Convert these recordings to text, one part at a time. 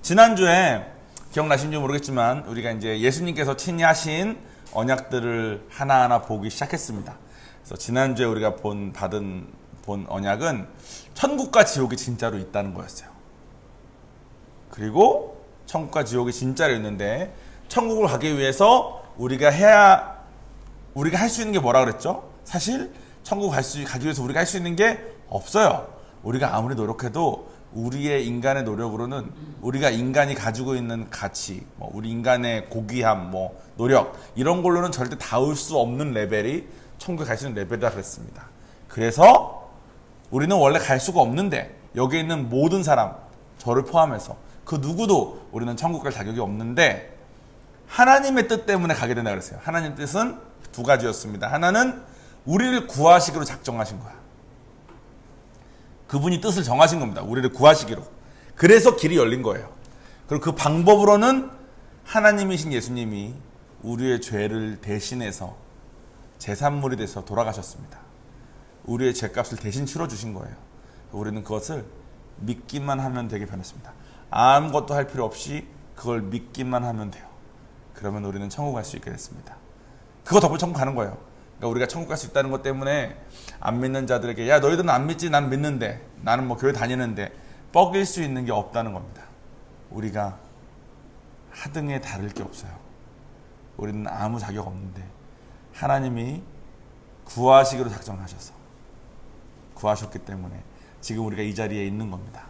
지난주에 기억나신지 모르겠지만 우리가 이제 예수님께서 친히 하신 언약들을 하나하나 보기 시작했습니다. 그래서 지난주에 우리가 본 언약은 천국과 지옥이 진짜로 있다는 거였어요. 그리고 천국과 지옥이 진짜로 있는데 천국을 가기 위해서 우리가 할 수 있는 게 뭐라 그랬죠? 사실 천국 가기 위해서 우리가 할 수 있는 게 없어요. 우리가 아무리 노력해도 우리의 인간의 노력으로는 우리가 인간이 가지고 있는 가치, 우리 인간의 고귀함, 노력 이런 걸로는 절대 닿을 수 없는 레벨이 천국에 갈 수 있는 레벨이라 그랬습니다. 그래서 우리는 원래 갈 수가 없는데 여기에 있는 모든 사람, 저를 포함해서 그 누구도 우리는 천국 갈 자격이 없는데 하나님의 뜻 때문에 가게 된다 그랬어요. 하나님의 뜻은 두 가지였습니다. 하나는 우리를 구하시기로 작정하신 거야. 그분이 뜻을 정하신 겁니다. 우리를 구하시기로. 그래서 길이 열린 거예요. 그리고 그 방법으로는 하나님이신 예수님이 우리의 죄를 대신해서 제산물이 돼서 돌아가셨습니다. 우리의 죄값을 대신 치러주신 거예요. 우리는 그것을 믿기만 하면 되게 변했습니다. 아무것도 할 필요 없이 그걸 믿기만 하면 돼요. 그러면 우리는 천국 갈 수 있게 됐습니다. 그거 덕분에 천국 가는 거예요. 그러니까 우리가 천국 갈 수 있다는 것 때문에 안 믿는 자들에게 야 너희들은 안 믿지 난 믿는데 나는 교회 다니는데 뻐길 수 있는 게 없다는 겁니다. 우리가 하등에 다를 게 없어요. 우리는 아무 자격 없는데 하나님이 구하시기로 작정하셔서 구하셨기 때문에 지금 우리가 이 자리에 있는 겁니다.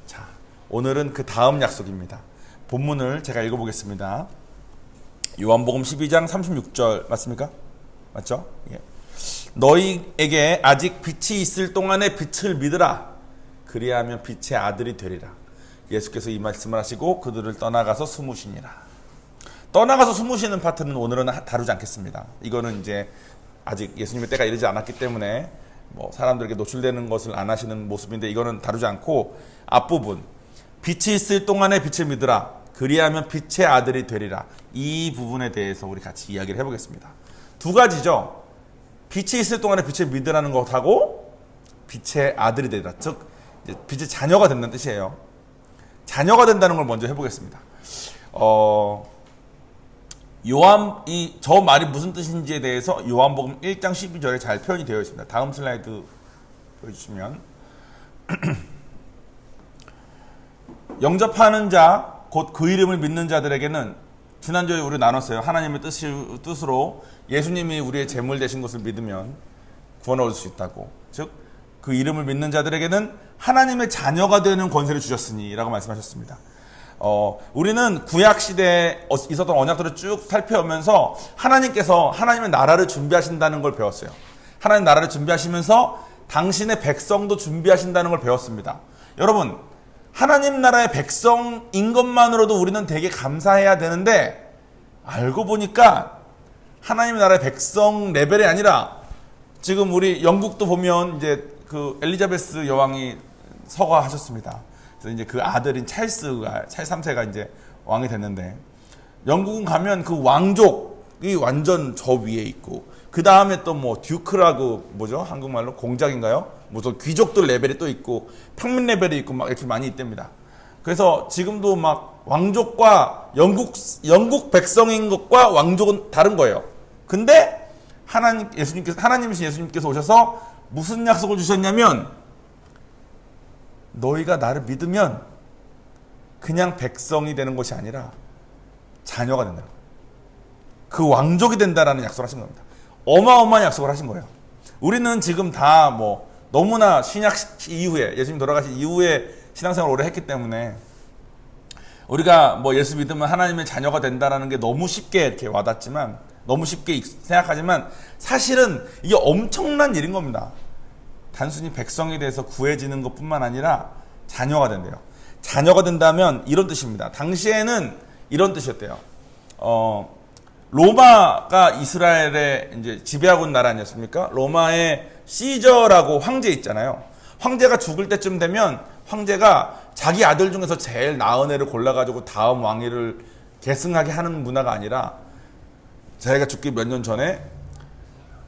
자, 오늘은 그 다음 약속입니다. 본문을 제가 읽어보겠습니다. 요한복음 12장 36절 맞습니까? 맞죠? 예. 너희에게 아직 빛이 있을 동안에 빛을 믿으라. 그리하면 빛의 아들이 되리라. 예수께서 이 말씀을 하시고 그들을 떠나가서 숨으시니라. 떠나가서 숨으시는 파트는 오늘은 다루지 않겠습니다. 이거는 이제 아직 예수님의 때가 이르지 않았기 때문에 사람들에게 노출되는 것을 안 하시는 모습인데 이거는 다루지 않고 앞부분 빛이 있을 동안에 빛을 믿으라. 그리하면 빛의 아들이 되리라. 이 부분에 대해서 우리 같이 이야기를 해보겠습니다. 두 가지죠. 빛이 있을 동안에 빛을 믿으라는 것하고 빛의 아들이 되리라. 즉 빛의 자녀가 된다는 뜻이에요. 자녀가 된다는 걸 먼저 해보겠습니다. 저 말이 무슨 뜻인지에 대해서 요한복음 1장 12절에 잘 표현이 되어 있습니다. 다음 슬라이드 보여주시면 영접하는 자, 곧 그 이름을 믿는 자들에게는 지난주에 우리 나눴어요. 하나님의 뜻으로 예수님이 우리의 제물 되신 것을 믿으면 구원을 얻을 수 있다고. 즉 그 이름을 믿는 자들에게는 하나님의 자녀가 되는 권세를 주셨으니 라고 말씀하셨습니다. 우리는 구약시대에 있었던 언약들을 쭉 살펴오면서 하나님께서 하나님의 나라를 준비하신다는 걸 배웠어요. 하나님 나라를 준비하시면서 당신의 백성도 준비하신다는 걸 배웠습니다. 여러분, 하나님 나라의 백성인 것만으로도 우리는 되게 감사해야 되는데 알고 보니까 하나님의 나라의 백성 레벨이 아니라 지금 우리 영국도 보면 이제 그 엘리자베스 여왕이 서거하셨습니다. 그래서 이제 그 아들인 찰스 3세가 이제 왕이 됐는데 영국은 가면 그 왕족이 완전 저 위에 있고 그 다음에 또 듀크라고 뭐죠? 한국말로 공작인가요? 무슨 귀족들 레벨이 또 있고 평민 레벨이 있고 막 이렇게 많이 있답니다. 그래서 지금도 막 왕족과 영국 백성인 것과 왕족은 다른 거예요. 근데 하나님이신 예수님께서 오셔서 무슨 약속을 주셨냐면 너희가 나를 믿으면 그냥 백성이 되는 것이 아니라 자녀가 된다. 그 왕족이 된다라는 약속을 하신 겁니다. 어마어마한 약속을 하신 거예요. 우리는 지금 다 너무나 신약 이후에 예수님 돌아가신 이후에 신앙생활을 오래 했기 때문에 우리가 예수 믿으면 하나님의 자녀가 된다라는 게 너무 쉽게 이렇게 와닿지만 너무 쉽게 생각하지만 사실은 이게 엄청난 일인 겁니다. 단순히 백성이 돼서 구해지는 것뿐만 아니라 자녀가 된대요. 자녀가 된다면 이런 뜻입니다. 당시에는 이런 뜻이었대요. 로마가 이스라엘의 이제 지배하고 있는 나라 아니었습니까? 로마의 시저라고 황제 있잖아요. 황제가 죽을 때쯤 되면 황제가 자기 아들 중에서 제일 나은 애를 골라가지고 다음 왕위를 계승하게 하는 문화가 아니라 자기가 죽기 몇 년 전에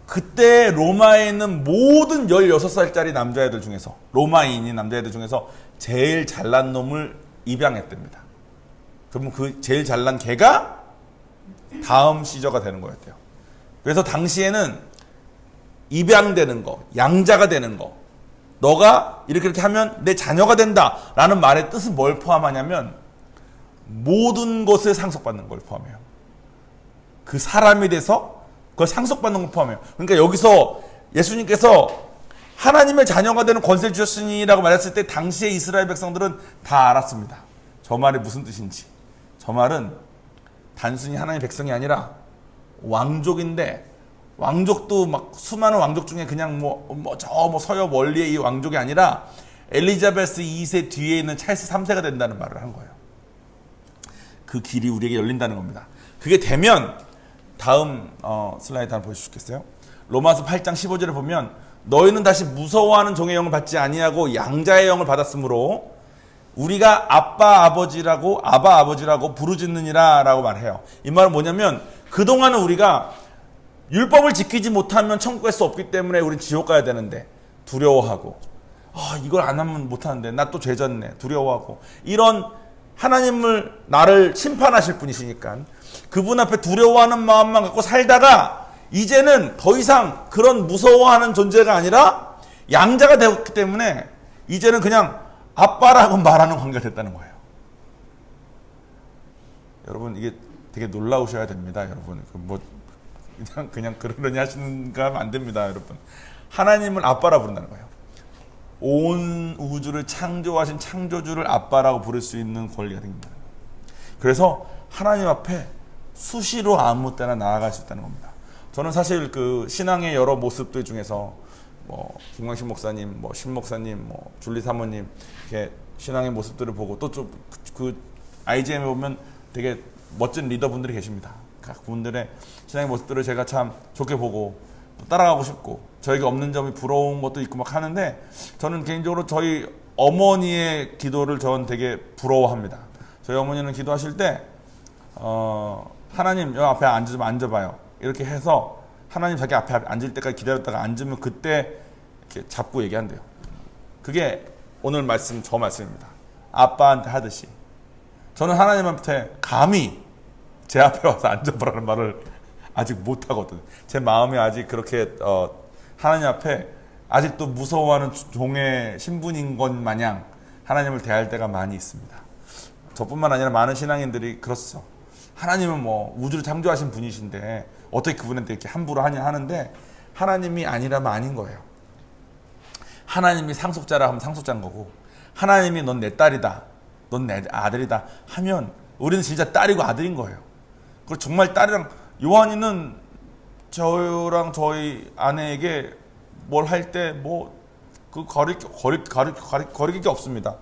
그때 로마에 있는 모든 16살짜리 남자애들 중에서 로마인인 남자애들 중에서 제일 잘난 놈을 입양했답니다. 그러면 그 제일 잘난 개가 다음 시저가 되는 거였대요. 그래서 당시에는 입양되는 거, 양자가 되는 거, 너가 이렇게 하면 내 자녀가 된다라는 말의 뜻은 뭘 포함하냐면 모든 것을 상속받는 걸 포함해요. 그 사람이 돼서 그걸 상속받는 걸 포함해요. 그러니까 여기서 예수님께서 하나님의 자녀가 되는 권세를 주셨으니라고 말했을 때 당시에 이스라엘 백성들은 다 알았습니다. 저 말이 무슨 뜻인지. 저 말은 단순히 하나님의 백성이 아니라 왕족인데, 왕족도 막 수많은 왕족 중에 그냥 서역 멀리의 이 왕족이 아니라 엘리자베스 2세 뒤에 있는 찰스 3세가 된다는 말을 한 거예요. 그 길이 우리에게 열린다는 겁니다. 그게 되면 다음 슬라이드 하나 보여주시겠어요? 로마서 8장 15절에 보면 너희는 다시 무서워하는 종의 영을 받지 아니하고 양자의 영을 받았으므로 우리가 아빠 아버지라고 부르짖느니라 라고 말해요. 이 말은 뭐냐면 그동안은 우리가 율법을 지키지 못하면 천국 갈 수 없기 때문에 우린 지옥 가야 되는데 두려워하고, 이걸 안 하면 못하는데 나 또 죄 졌네 두려워하고, 이런 하나님을 나를 심판하실 분이시니까 그분 앞에 두려워하는 마음만 갖고 살다가 이제는 더 이상 그런 무서워하는 존재가 아니라 양자가 되었기 때문에 이제는 그냥 아빠라고 말하는 관계가 됐다는 거예요. 여러분 이게 되게 놀라우셔야 됩니다. 여러분 그냥 그러려니 하시는가 하면 안 됩니다. 여러분 하나님을 아빠라 부른다는 거예요. 온 우주를 창조하신 창조주를 아빠라고 부를 수 있는 권리가 생깁니다. 그래서 하나님 앞에 수시로 아무 때나 나아갈 수 있다는 겁니다. 저는 사실 그 신앙의 여러 모습들 중에서 김광식 목사님, 신 목사님, 줄리 사모님 이렇게 신앙의 모습들을 보고 또 좀 그 IGM에 보면 되게 멋진 리더분들이 계십니다. 각 분들의 신앙의 모습들을 제가 참 좋게 보고 또 따라가고 싶고 저희가 없는 점이 부러운 것도 있고 막 하는데, 저는 개인적으로 저희 어머니의 기도를 저는 되게 부러워합니다. 저희 어머니는 기도하실 때 하나님 여 앞에 앉아봐요. 이렇게 해서 하나님 자기 앞에 앉을 때까지 기다렸다가 앉으면 그때 이렇게 잡고 얘기한대요. 그게 오늘 말씀, 저 말씀입니다. 아빠한테 하듯이 저는 하나님한테 감히 제 앞에 와서 앉아보라는 말을 아직 못하거든. 제 마음이 아직 그렇게 하나님 앞에 아직도 무서워하는 종의 신분인 것 마냥 하나님을 대할 때가 많이 있습니다. 저뿐만 아니라 많은 신앙인들이 그렇죠. 하나님은 우주를 창조하신 분이신데 어떻게 그분한테 이렇게 함부로 하냐 하는데, 하나님이 아니라면 아닌 거예요. 하나님이 상속자라 하면 상속자인 거고, 하나님이 넌 내 딸이다, 넌 내 아들이다 하면 우리는 진짜 딸이고 아들인 거예요. 그리고 정말 딸이랑, 요한이는 저랑 저희 아내에게 뭘 할 때 거리낄 게 없습니다.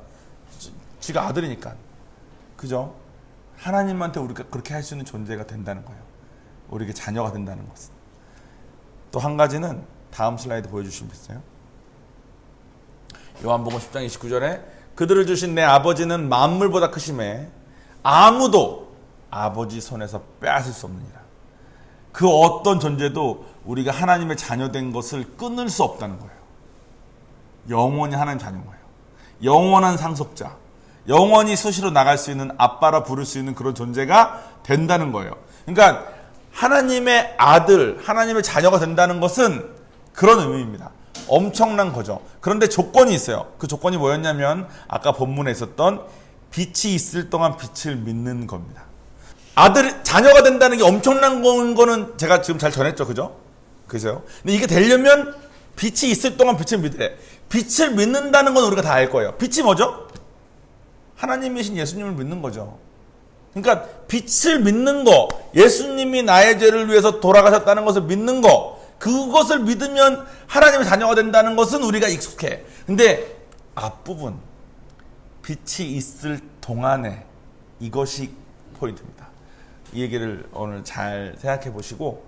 지가 아들이니까. 그죠? 하나님한테 우리가 그렇게 할 수 있는 존재가 된다는 거예요. 우리에게 자녀가 된다는 것은. 또 한 가지는 다음 슬라이드 보여주시겠어요? 요한복음 10장 29절에 그들을 주신 내 아버지는 만물보다 크심에 아무도 아버지 손에서 빼앗을 수 없느니라. 그 어떤 존재도 우리가 하나님의 자녀된 것을 끊을 수 없다는 거예요. 영원히 하나님 자녀인 거예요. 영원한 상속자, 영원히 수시로 나갈 수 있는 아빠라 부를 수 있는 그런 존재가 된다는 거예요. 그러니까 하나님의 아들, 하나님의 자녀가 된다는 것은 그런 의미입니다. 엄청난 거죠. 그런데 조건이 있어요. 그 조건이 뭐였냐면 아까 본문에 있었던 빛이 있을 동안 빛을 믿는 겁니다. 자녀가 된다는 게 엄청난 거는 제가 지금 잘 전했죠. 그죠? 그죠? 근데 이게 되려면 빛이 있을 동안 빛을 믿으래. 빛을 믿는다는 건 우리가 다 알 거예요. 빛이 뭐죠? 하나님이신 예수님을 믿는 거죠. 그러니까 빛을 믿는 거, 예수님이 나의 죄를 위해서 돌아가셨다는 것을 믿는 거, 그것을 믿으면 하나님의 자녀가 된다는 것은 우리가 익숙해. 근데 앞부분, 빛이 있을 동안에 이것이 포인트입니다. 이 얘기를 오늘 잘 생각해 보시고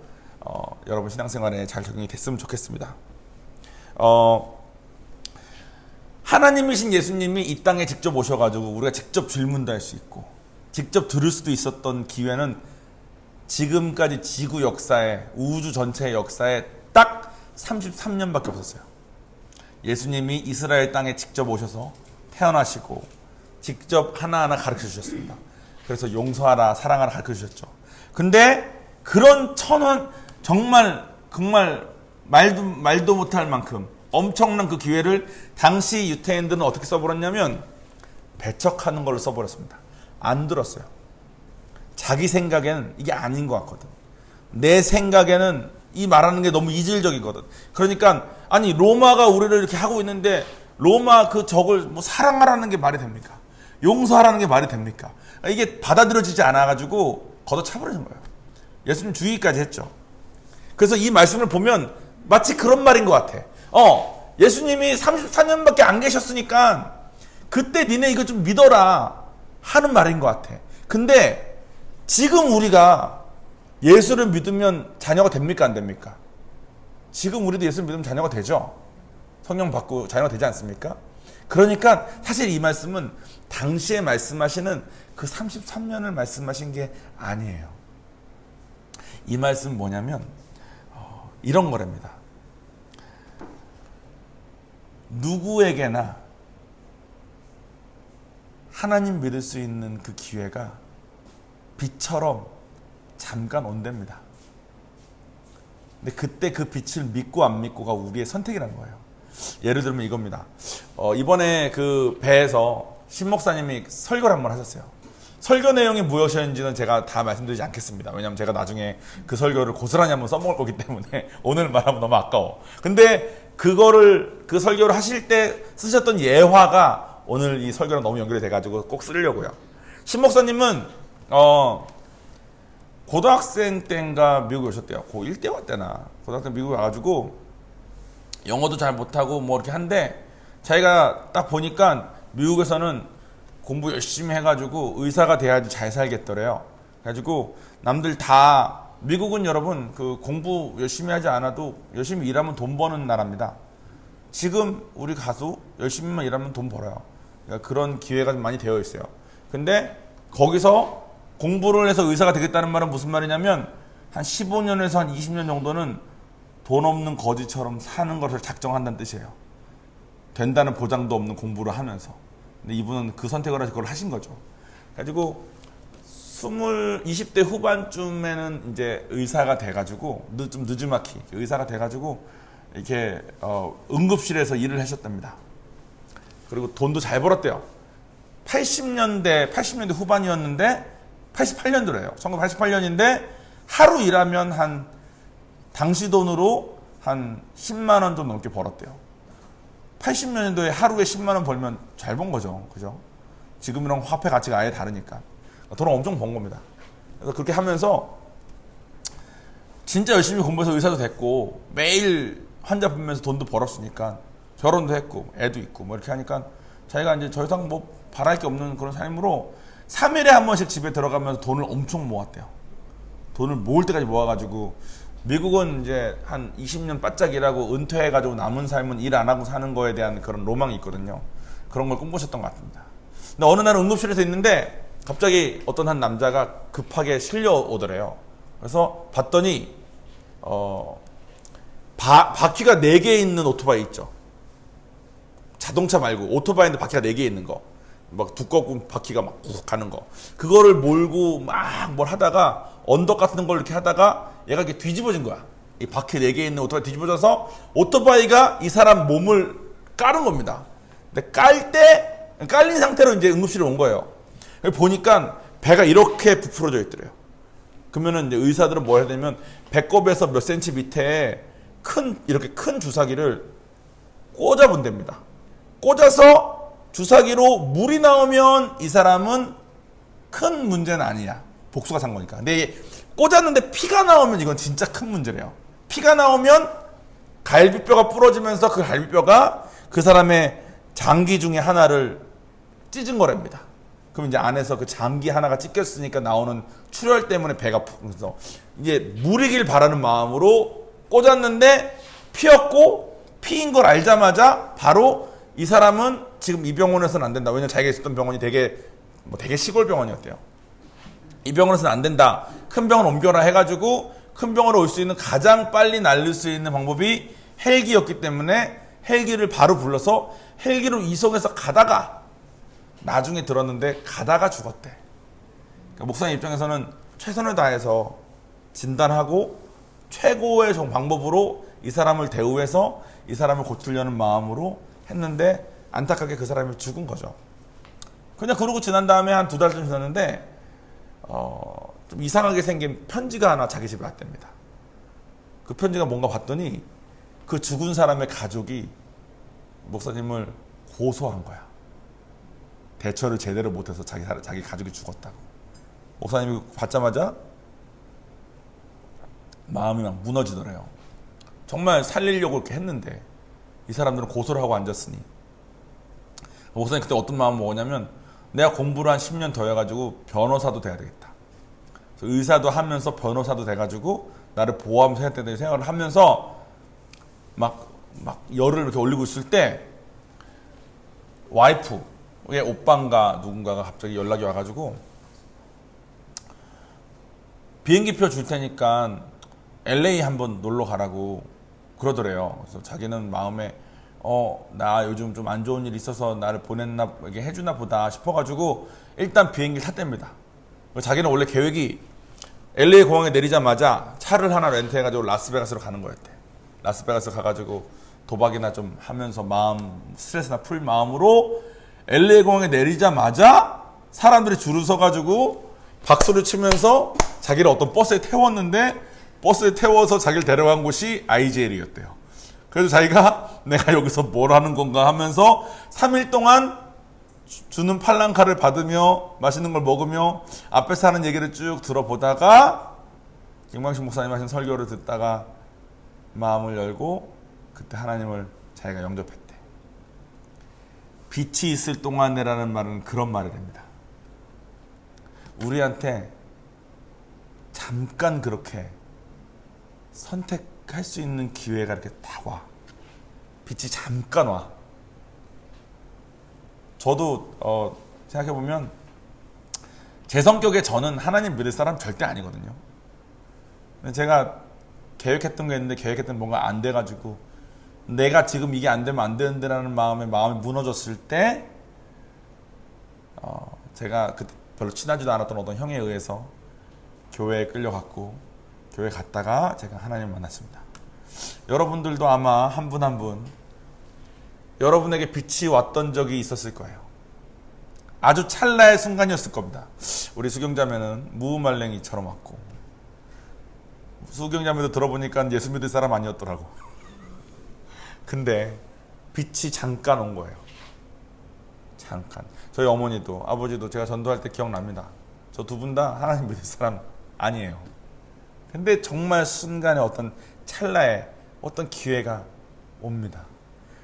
여러분 신앙생활에 잘 적용이 됐으면 좋겠습니다. 하나님이신 예수님이 이 땅에 직접 오셔가지고 우리가 직접 질문도 할 수 있고 직접 들을 수도 있었던 기회는 지금까지 지구 역사에, 우주 전체의 역사에 딱 33년밖에 없었어요. 예수님이 이스라엘 땅에 직접 오셔서 태어나시고 직접 하나하나 가르쳐 주셨습니다. 그래서 용서하라, 사랑하라 가르쳐 주셨죠. 근데 그런 정말 말도 못할 만큼 엄청난 그 기회를 당시 유태인들은 어떻게 써버렸냐면 배척하는 걸로 써버렸습니다. 안 들었어요. 자기 생각에는 이게 아닌 것 같거든. 내 생각에는 이 말하는 게 너무 이질적이거든. 그러니까 아니 로마가 우리를 이렇게 하고 있는데 로마 그 적을 뭐 사랑하라는 게 말이 됩니까? 용서하라는 게 말이 됩니까? 이게 받아들여지지 않아가지고 걷어차버리는 거예요. 예수님 주의까지 했죠. 그래서 이 말씀을 보면 마치 그런 말인 것 같아. 예수님이 34년밖에 안 계셨으니까 그때 니네 이거 좀 믿어라 하는 말인 것 같아. 근데 지금 우리가 예수를 믿으면 자녀가 됩니까? 안 됩니까? 지금 우리도 예수를 믿으면 자녀가 되죠? 성령 받고 자녀가 되지 않습니까? 그러니까 사실 이 말씀은 당시에 말씀하시는 그 33년을 말씀하신 게 아니에요. 이 말씀은 뭐냐면 이런 거랍니다. 누구에게나 하나님 믿을 수 있는 그 기회가 빛처럼 잠깐 온답니다. 근데 그때 그 빛을 믿고 안 믿고가 우리의 선택이라는 거예요. 예를 들면 이겁니다. 이번에 그 배에서 신 목사님이 설교를 한번 하셨어요. 설교 내용이 무엇이었는지는 제가 다 말씀드리지 않겠습니다. 왜냐하면 제가 나중에 그 설교를 고스란히 한번 써먹을 거기 때문에 오늘 말하면 너무 아까워. 근데 그 설교를 하실 때 쓰셨던 예화가 오늘 이 설교랑 너무 연결이 돼가지고 꼭 쓰려고요. 신 목사님은 고등학생 때인가 미국에 오셨대요. 고1 때 왔대나. 고등학생 미국에 와가지고 영어도 잘 못하고 뭐 이렇게 한데 자기가 딱 보니까 미국에서는 공부 열심히 해가지고 의사가 돼야지 잘 살겠더래요. 그래가지고 남들 다 미국은 여러분 그 공부 열심히 하지 않아도 열심히 일하면 돈 버는 나라입니다. 지금 우리 가수 열심히만 일하면 돈 벌어요. 그러니까 그런 기회가 많이 되어 있어요. 근데 거기서 공부를 해서 의사가 되겠다는 말은 무슨 말이냐면 한 15년에서 한 20년 정도는 돈 없는 거지처럼 사는 것을 작정한다는 뜻이에요. 된다는 보장도 없는 공부를 하면서. 근데 이분은 그 선택을 해서 그걸 하신 거죠. 그래가지고 20대 후반쯤에는 이제 의사가 돼가지고 좀 늦지막히 의사가 돼가지고 이렇게 응급실에서 일을 하셨답니다. 그리고 돈도 잘 벌었대요. 80년대 후반이었는데 88년도래요. 1988년인데 하루 일하면 한 당시 돈으로 한 10만 원 좀 넘게 벌었대요. 80년도에 하루에 10만 원 벌면 잘 번 거죠. 그죠? 지금이랑 화폐 가치가 아예 다르니까. 돈을 엄청 번 겁니다. 그래서 그렇게 하면서 진짜 열심히 공부해서 의사도 됐고 매일 환자 보면서 돈도 벌었으니까 결혼도 했고 애도 있고 뭐 이렇게 하니까 자기가 이제 더 이상 뭐 바랄 게 없는 그런 삶으로 3일에 한 번씩 집에 들어가면서 돈을 엄청 모았대요. 돈을 모을 때까지 모아가지고 미국은 이제 한 20년 바짝 일하고 은퇴해가지고 남은 삶은 일 안 하고 사는 거에 대한 그런 로망이 있거든요. 그런 걸 꿈꾸셨던 것 같습니다. 근데 어느 날 응급실에서 있는데 갑자기 어떤 한 남자가 급하게 실려오더래요. 그래서 봤더니 바퀴가 4개 있는 오토바이 있죠. 자동차 말고 오토바이인데 바퀴가 4개 있는 거. 막 두꺼운 바퀴가 막 꾹 가는 거. 그거를 몰고 막 뭘 하다가 언덕 같은 걸 이렇게 하다가 얘가 이렇게 뒤집어진 거야. 이 바퀴 4개 있는 오토바이 뒤집어져서 오토바이가 이 사람 몸을 깔은 겁니다. 근데 깔린 상태로 이제 응급실에 온 거예요. 보니까 배가 이렇게 부풀어져 있더래요. 그러면은 이제 의사들은 뭐 해야 되냐면 배꼽에서 몇 센치 밑에 이렇게 큰 주사기를 꽂아본답니다. 꽂아서 주사기로 물이 나오면 이 사람은 큰 문제는 아니야. 복수가 산 거니까. 근데 꽂았는데 피가 나오면 이건 진짜 큰 문제래요. 피가 나오면 갈비뼈가 부러지면서 그 갈비뼈가 그 사람의 장기 중에 하나를 찢은 거랍니다. 그럼 이제 안에서 그 장기 하나가 찢겼으니까 나오는 출혈 때문에 배가 그래서 이제 물이길 바라는 마음으로 꽂았는데 피었고 피인 걸 알자마자 바로 이 사람은 지금 이 병원에서는 안 된다. 왜냐면 자기가 있었던 병원이 되게 시골 병원이었대요. 이 병원에서는 안 된다. 큰 병원 옮겨라 해가지고 큰 병원으로 올 수 있는 가장 빨리 날릴 수 있는 방법이 헬기였기 때문에 헬기를 바로 불러서 헬기로 이송해서 가다가 나중에 들었는데 가다가 죽었대. 그러니까 목사님 입장에서는 최선을 다해서 진단하고 최고의 방법으로 이 사람을 대우해서 이 사람을 고치려는 마음으로 했는데 안타깝게 그 사람이 죽은 거죠. 그냥 그러고 지난 다음에 한 2달쯤 지났는데 좀 이상하게 생긴 편지가 하나 자기 집에 왔답니다. 그 편지가 뭔가 봤더니 그 죽은 사람의 가족이 목사님을 고소한 거야. 대처를 제대로 못해서 자기 가족이 죽었다고. 목사님이 받자마자 마음이 막 무너지더래요. 정말 살리려고 이렇게 했는데 이 사람들은 고소를 하고 앉았으니. 목사님 그때 어떤 마음을 먹었냐면 내가 공부를 한 10년 더 해가지고 변호사도 돼야 되겠다. 그래서 의사도 하면서 변호사도 돼가지고 나를 보호하면서 해야 된다는 생각을 하면서 막 열을 이렇게 올리고 있을 때 와이프의 오빠인가 누군가가 갑자기 연락이 와가지고 비행기표 줄 테니까 LA 한번 놀러 가라고 그러더래요. 그래서 자기는 마음에 나 요즘 좀 안 좋은 일 있어서 나를 보냈나 이게 해주나 보다 싶어가지고 일단 비행기를 탔답니다. 자기는 원래 계획이 LA 공항에 내리자마자 차를 하나 렌트해가지고 라스베가스로 가는 거였대. 라스베가스 가가지고 도박이나 좀 하면서 스트레스나 풀 마음으로 LA 공항에 내리자마자 사람들이 줄을 서가지고 박수를 치면서 자기를 어떤 버스에 태웠는데 버스에 태워서 자기를 데려간 곳이 IJL이었대요. 그래서 자기가 내가 여기서 뭘 하는 건가 하면서 3일 동안 주는 팔랑카를 받으며 맛있는 걸 먹으며 앞에서 하는 얘기를 쭉 들어보다가 김광식 목사님 하신 설교를 듣다가 마음을 열고 그때 하나님을 자기가 영접했대. 빛이 있을 동안에라는 말은 그런 말이랍니다. 우리한테 잠깐 그렇게 선택할 수 있는 기회가 이렇게 다 와. 빛이 잠깐 와. 저도 생각해보면 제 성격에 저는 하나님 믿을 사람 절대 아니거든요. 제가 계획했던 게 있는데 계획했던 뭔가 안 돼가지고 내가 지금 이게 안 되면 안 되는데라는 마음이 무너졌을 때 제가 그때 별로 친하지도 않았던 어떤 형에 의해서 교회에 끌려갔고 교회 갔다가 제가 하나님을 만났습니다. 여러분들도 아마 한 분 한 분 여러분에게 빛이 왔던 적이 있었을 거예요. 아주 찰나의 순간이었을 겁니다. 우리 수경자매는 무말랭이처럼 왔고 수경자매도 들어보니까 예수 믿을 사람 아니었더라고. 근데 빛이 잠깐 온 거예요. 잠깐. 저희 어머니도 아버지도 제가 전도할 때 기억납니다. 저 두 분 다 하나님 믿을 사람 아니에요. 근데 정말 순간에 어떤 찰나에 어떤 기회가 옵니다.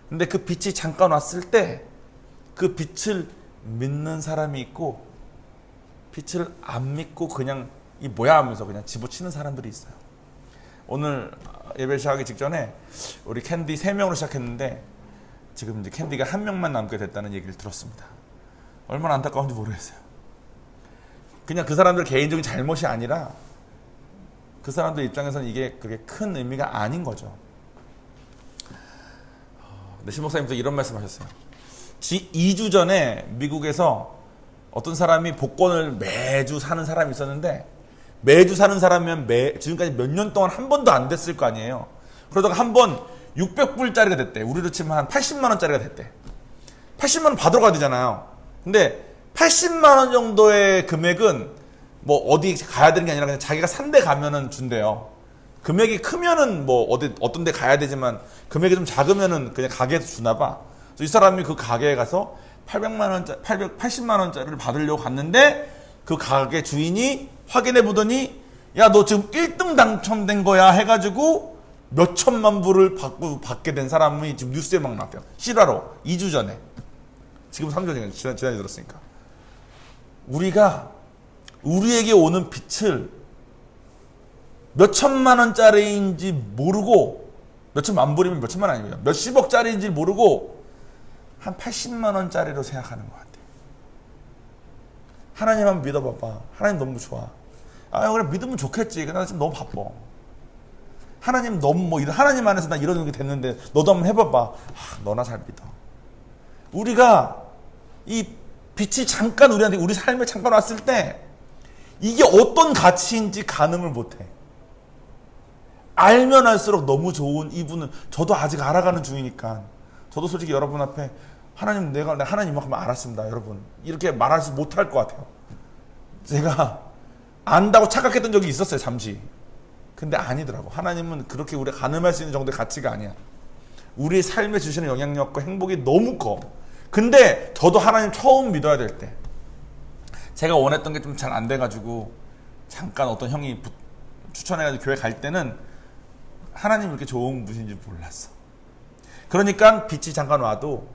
근데 그 빛이 잠깐 왔을 때 그 빛을 믿는 사람이 있고 빛을 안 믿고 그냥 이 뭐야 하면서 그냥 집어치는 사람들이 있어요. 오늘 예배 시작하기 직전에 우리 캔디 3명으로 시작했는데 지금 이제 캔디가 1명만 남게 됐다는 얘기를 들었습니다. 얼마나 안타까운지 모르겠어요. 그냥 그 사람들 개인적인 잘못이 아니라 그 사람들 입장에서는 이게 그렇게 큰 의미가 아닌 거죠. 네, 신 목사님도 이런 말씀 하셨어요. 2주 전에 미국에서 어떤 사람이 복권을 매주 사는 사람이 있었는데 매주 사는 사람이면 지금까지 몇 년 동안 한 번도 안 됐을 거 아니에요. 그러다가 한 번 600불짜리가 됐대. 우리로 치면 한 80만 원짜리가 됐대. 80만 원 받으러 가야 되잖아요. 근데 80만 원 정도의 금액은 뭐 어디 가야 되는 게 아니라 그냥 자기가 산 데 가면은 준대요. 금액이 크면은 뭐 어떤 데 가야 되지만 금액이 좀 작으면은 그냥 가게에서 주나 봐. 그래서 이 사람이 그 가게에 가서 880만 원짜리를 받으려고 갔는데 그 가게 주인이 확인해 보더니 야, 너 지금 1등 당첨된 거야 해가지고 몇 천만 불을 받게 된 사람이 지금 뉴스에 막 나왔대요. 실화로 2주 전에. 지금 3주 전에 지난주에 들었으니까. 우리에게 오는 빛을 몇 천만 원짜리인지 모르고 몇 천만 불이면 몇 천만 원 아닙니다. 몇십억짜리인지 모르고 한 80만 원짜리로 생각하는 것 같아요. 하나님 한번 믿어봐봐. 하나님 너무 좋아. 그래 믿으면 좋겠지. 근데 나 지금 너무 바빠. 하나님 너무 하나님 안에서 나 이런 게 됐는데 너도 한번 해봐봐. 너나 잘 믿어. 우리가 이 빛이 잠깐 우리한테 우리 삶에 잠깐 왔을 때 이게 어떤 가치인지 가늠을 못해. 알면 알수록 너무 좋은 이분은 저도 아직 알아가는 중이니까 저도 솔직히 여러분 앞에 하나님 내가 하나님 이만큼 알았습니다 여러분 이렇게 말하지 못할 것 같아요. 제가 안다고 착각했던 적이 있었어요 잠시. 근데 아니더라고. 하나님은 그렇게 우리가 가늠할 수 있는 정도의 가치가 아니야. 우리 삶에 주시는 영향력과 행복이 너무 커. 근데 저도 하나님 처음 믿어야 될 때 제가 원했던 게 좀 잘 안 돼가지고 잠깐 어떤 형이 추천해가지고 교회 갈 때는 하나님이 이렇게 좋은 분인지 몰랐어. 그러니까 빛이 잠깐 와도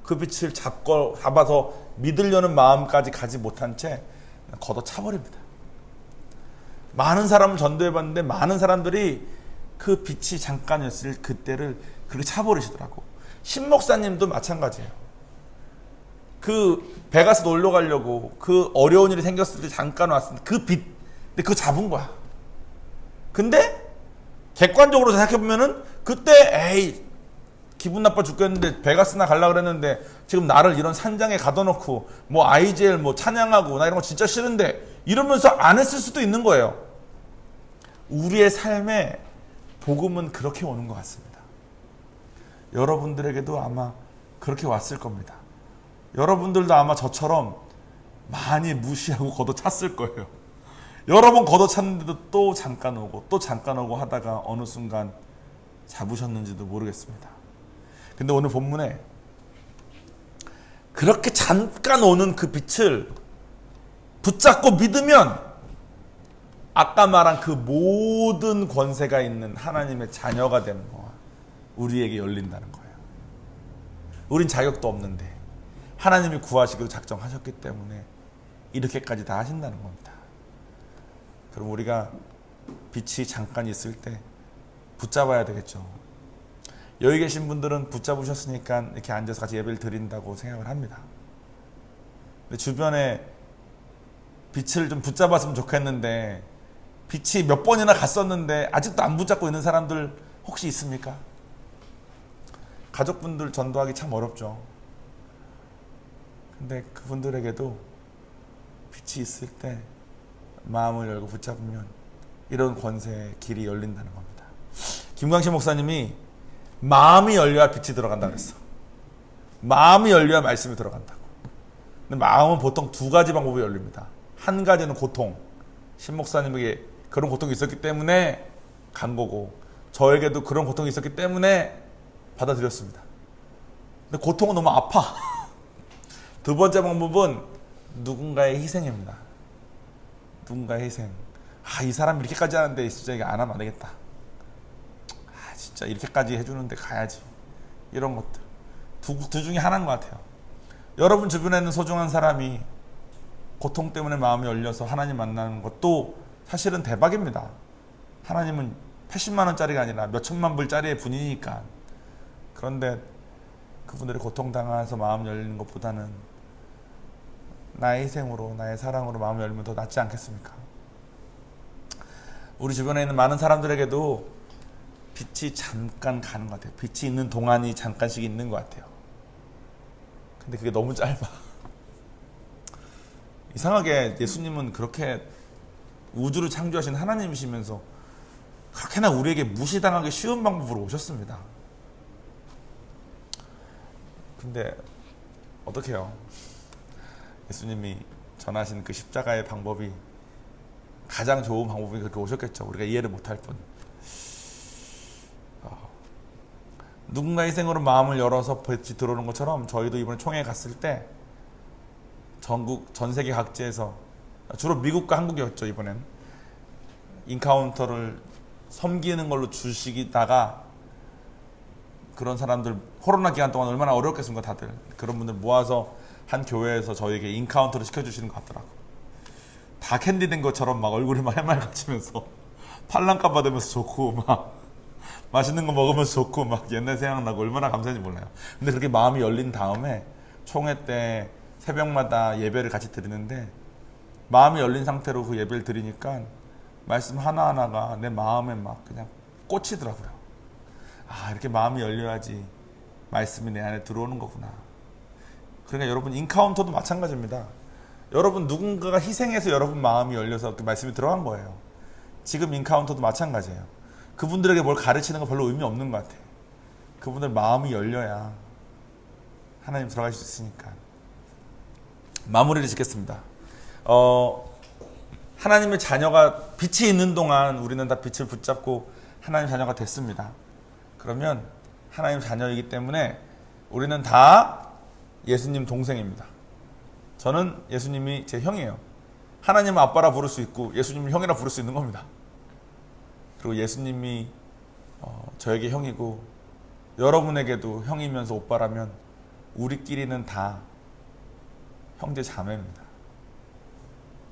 그 빛을 잡아서 믿으려는 마음까지 가지 못한 채 걷어차버립니다. 많은 사람을 전도해봤는데 많은 사람들이 그 빛이 잠깐이었을 그때를 그렇게 차버리시더라고. 신 목사님도 마찬가지예요. 그 베가스 놀러 가려고 그 어려운 일이 생겼을 때 잠깐 왔을 때 그 빛, 근데 그거 잡은 거야. 근데 객관적으로 생각해보면은 그때 에이 기분 나빠 죽겠는데 베가스나 가려고 그랬는데 지금 나를 이런 산장에 가둬놓고 뭐 IGL 뭐 찬양하고 나 이런 거 진짜 싫은데 이러면서 안 했을 수도 있는 거예요. 우리의 삶에 복음은 그렇게 오는 것 같습니다. 여러분들에게도 아마 그렇게 왔을 겁니다. 여러분들도 아마 저처럼 많이 무시하고 걷어찼을 거예요. 여러 번 걷어찼는데도 또 잠깐 오고 또 잠깐 오고 하다가 어느 순간 잡으셨는지도 모르겠습니다. 근데 오늘 본문에 그렇게 잠깐 오는 그 빛을 붙잡고 믿으면 아까 말한 그 모든 권세가 있는 하나님의 자녀가 되는 거와 우리에게 열린다는 거예요. 우린 자격도 없는데 하나님이 구하시기로 작정하셨기 때문에 이렇게까지 다 하신다는 겁니다. 그럼 우리가 빛이 잠깐 있을 때 붙잡아야 되겠죠. 여기 계신 분들은 붙잡으셨으니까 이렇게 앉아서 같이 예배를 드린다고 생각을 합니다. 근데 주변에 빛을 좀 붙잡았으면 좋겠는데 빛이 몇 번이나 갔었는데 아직도 안 붙잡고 있는 사람들 혹시 있습니까? 가족분들 전도하기 참 어렵죠. 근데 그분들에게도 빛이 있을 때 마음을 열고 붙잡으면 이런 권세의 길이 열린다는 겁니다. 김광식 목사님이 마음이 열려야 빛이 들어간다 그랬어. 마음이 열려야 말씀이 들어간다고. 근데 마음은 보통 두 가지 방법이 열립니다. 한 가지는 고통. 신 목사님에게 그런 고통이 있었기 때문에 간 거고 저에게도 그런 고통이 있었기 때문에 받아들였습니다. 근데 고통은 너무 아파. 두 번째 방법은 누군가의 희생입니다. 누군가의 희생. 이 사람이 이렇게까지 하는데 진짜 이거 안 하면 안 되겠다. 진짜 이렇게까지 해주는데 가야지. 이런 것들. 두 중에 하나인 것 같아요. 여러분 주변에는 소중한 사람이 고통 때문에 마음이 열려서 하나님 만나는 것도 사실은 대박입니다. 하나님은 80만 원짜리가 아니라 몇천만 불짜리의 분이니까. 그런데 그분들이 고통당해서 마음 열리는 것보다는 나의 희생으로 나의 사랑으로 마음 열면 더 낫지 않겠습니까? 우리 주변에 있는 많은 사람들에게도 빛이 잠깐 가는 것 같아요. 빛이 있는 동안이 잠깐씩 있는 것 같아요. 근데 그게 너무 짧아. 이상하게 예수님은 그렇게 우주를 창조하신 하나님이시면서 그렇게나 우리에게 무시당하기 쉬운 방법으로 오셨습니다. 근데 어떡해요? 예수님이 전하신 그 십자가의 방법이 가장 좋은 방법이 그렇게 오셨겠죠. 우리가 이해를 못할 뿐. 누군가의 희생으로 마음을 열어서 빛이 들어오는 것처럼 저희도 이번에 총회 갔을 때 전 세계 각지에서 주로 미국과 한국이었죠. 이번엔 인카운터를 섬기는 걸로 주시다가 그런 사람들 코로나 기간 동안 얼마나 어려웠겠습니까 다들. 그런 분들 모아서 한 교회에서 저에게 인카운터를 시켜주시는 것 같더라고. 다 캔디 된 것처럼 막 얼굴이 막 해맑아지면서 팔랑감 받으면서 좋고 막 맛있는 거 먹으면서 좋고 막 옛날 생각나고 얼마나 감사한지 몰라요. 근데 그렇게 마음이 열린 다음에 총회 때 새벽마다 예배를 같이 드리는데 마음이 열린 상태로 그 예배를 드리니까 말씀 하나하나가 내 마음에 막 그냥 꽂히더라고요. 이렇게 마음이 열려야지 말씀이 내 안에 들어오는 거구나. 그러니까 여러분 인카운터도 마찬가지입니다. 여러분 누군가가 희생해서 여러분 마음이 열려서 그 말씀이 들어간 거예요. 지금 인카운터도 마찬가지예요. 그분들에게 뭘 가르치는 거 별로 의미 없는 것 같아. 그분들 마음이 열려야 하나님 들어갈 수 있으니까. 마무리를 짓겠습니다. 하나님의 자녀가 빛이 있는 동안 우리는 다 빛을 붙잡고 하나님 자녀가 됐습니다. 그러면 하나님 자녀이기 때문에 우리는 다 예수님 동생입니다. 저는 예수님이 제 형이에요. 하나님은 아빠라 부를 수 있고 예수님을 형이라 부를 수 있는 겁니다. 그리고 예수님이 저에게 형이고 여러분에게도 형이면서 오빠라면 우리끼리는 다 형제 자매입니다.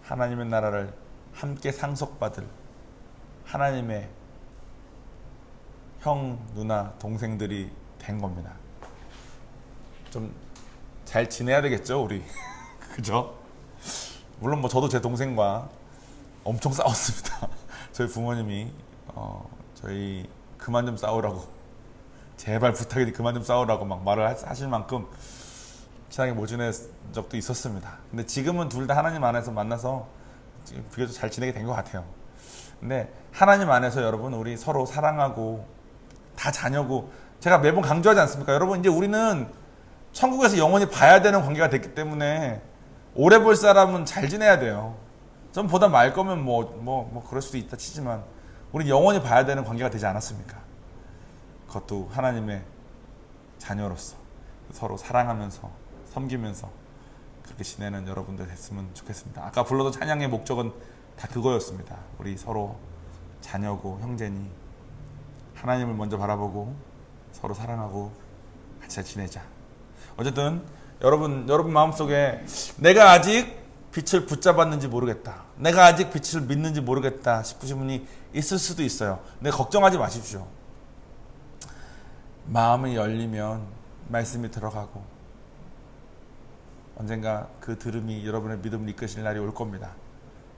하나님의 나라를 함께 상속받을 하나님의 형, 누나, 동생들이 된 겁니다. 좀 잘 지내야 되겠죠, 우리. 그죠? 물론 뭐 저도 제 동생과 엄청 싸웠습니다. 저희 부모님이 저희 그만 좀 싸우라고, 제발 부탁이니 그만 좀 싸우라고 막 말을 하실 만큼 친하게 못 지낸 적도 있었습니다. 근데 지금은 둘 다 하나님 안에서 만나서 비교적 잘 지내게 된 것 같아요. 근데 하나님 안에서 여러분 우리 서로 사랑하고 다 자녀고, 제가 매번 강조하지 않습니까? 여러분 이제 우리는 천국에서 영원히 봐야 되는 관계가 됐기 때문에 오래 볼 사람은 잘 지내야 돼요. 좀 보다 말 거면 뭐 그럴 수도 있다 치지만 우리 영원히 봐야 되는 관계가 되지 않았습니까? 그것도 하나님의 자녀로서 서로 사랑하면서 섬기면서 그렇게 지내는 여러분들 됐으면 좋겠습니다. 아까 불러도 찬양의 목적은 다 그거였습니다. 우리 서로 자녀고 형제니 하나님을 먼저 바라보고 서로 사랑하고 같이 잘 지내자. 어쨌든 여러분 마음속에 내가 아직 빛을 붙잡았는지 모르겠다, 내가 아직 빛을 믿는지 모르겠다 싶으신 분이 있을 수도 있어요. 근데 걱정하지 마십시오. 마음이 열리면 말씀이 들어가고 언젠가 그 들음이 여러분의 믿음을 이끄실 날이 올 겁니다.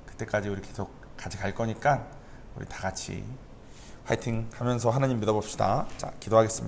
그때까지 우리 계속 같이 갈 거니까 우리 다 같이 화이팅 하면서 하나님 믿어봅시다. 자, 기도하겠습니다.